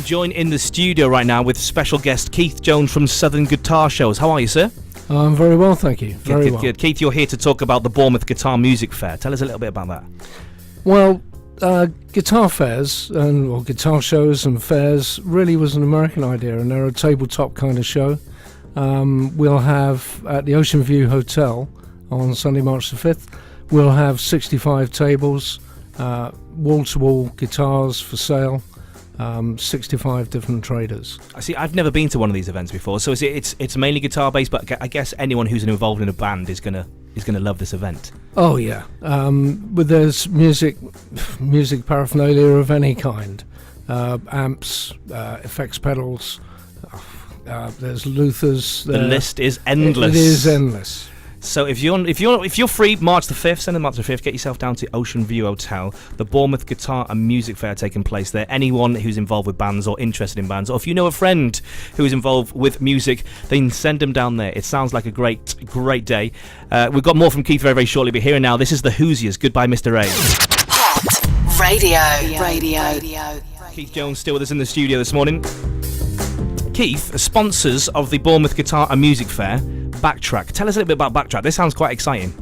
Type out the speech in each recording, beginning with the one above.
joined in the studio right now with special guest Keith Jones from Southern Guitar Shows. How are you, sir? I'm very well, thank you. Very well. Good. Keith, you're here to talk about the Bournemouth Guitar Music Fair. Tell us a little bit about that. Well, guitar fairs or guitar shows and fairs really was an American idea, and they're a tabletop kind of show. We'll have at the Ocean View Hotel on Sunday, March the 5th, we'll have 65 tables, wall-to-wall guitars for sale, 65 different traders. I see. I've never been to one of these events before, so it's mainly guitar based, but I guess anyone who's involved in a band is gonna love this event. Oh yeah, but there's music paraphernalia of any kind, amps, effects pedals. There's Luthers. The list is endless. It is endless. So if you're free, March the 5th, Sunday, March the 5th, get yourself down to Ocean View Hotel, the Bournemouth Guitar and Music Fair taking place there. Anyone who's involved with bands or interested in bands, or if you know a friend who is involved with music, then send them down there. It sounds like a great day. We've got more from Keith very, very shortly, but here and now, this is the Hoosiers. Goodbye, Mr. A. Hot Radio. Keith Jones still with us in the studio this morning. Keith, sponsors of the Bournemouth Guitar and Music Fair, Backtrack. Tell us a little bit about Backtrack. This sounds quite exciting.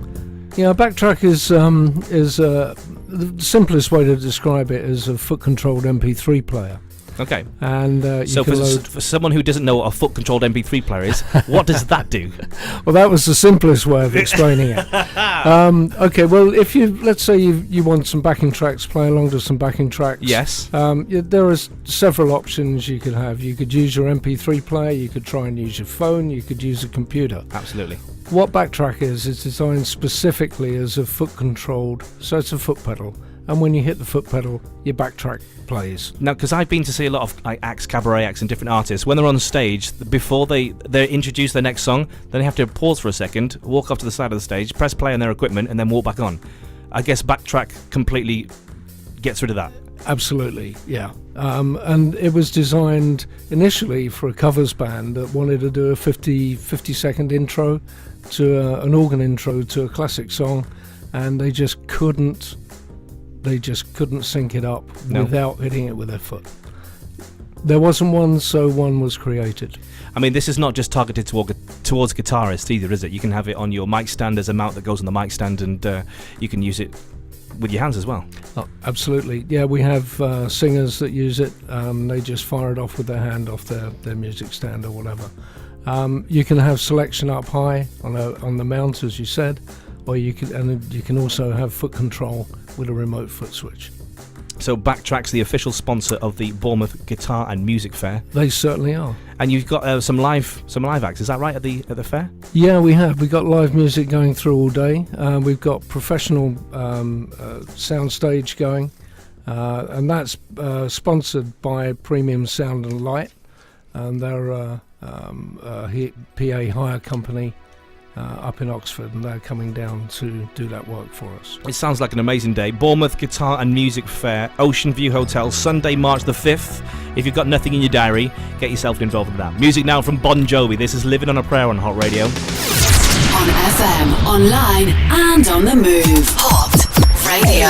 Yeah, Backtrack is the simplest way to describe it is a foot-controlled MP3 player. Okay. And so for someone who doesn't know what a foot-controlled MP3 player is, what does that do? Well, that was the simplest way of explaining it. Okay, well, let's say you want some backing tracks, play along to some backing tracks. Yes. There are several options you could have. You could use your MP3 player, you could try and use your phone, you could use a computer. Absolutely. What Backtrack is designed specifically as a foot-controlled, so it's a foot pedal. And when you hit the foot pedal, your backtrack plays. Now, because I've been to see a lot of acts, cabaret acts and different artists, when they're on stage, before they introduce their next song, then they have to pause for a second, walk off to the side of the stage, press play on their equipment, and then walk back on. I guess Backtrack completely gets rid of that. Absolutely, yeah. And it was designed initially for a covers band that wanted to do a 50-second intro to an organ intro to a classic song, and they just couldn't sync it up without hitting it with their foot. There wasn't one, so one was created. I mean, this is not just targeted towards guitarists either, is it? You can have it on your mic stand. There's a mount that goes on the mic stand, and you can use it with your hands as well. Oh, absolutely. Yeah, we have singers that use it. They just fire it off with their hand off their music stand or whatever. You can have selection up high on the mount, as you said, or you can also have foot control with a remote foot switch. So Backtrack's the official sponsor of the Bournemouth Guitar and Music Fair. They certainly are. And you've got some live acts. Is that right at the fair? Yeah, we have. We've got live music going through all day. We've got professional sound stage going, and that's sponsored by Premium Sound and Light, and they're a PA hire company up in Oxford, and they're coming down to do that work for us. It sounds like an amazing day. Bournemouth Guitar and Music Fair, Ocean View Hotel, Sunday, March the 5th. If you've got nothing in your diary, get yourself involved with that. Music now from Bon Jovi. This is Living on a Prayer on Hot Radio. On FM, online, and on the move. Hot Radio.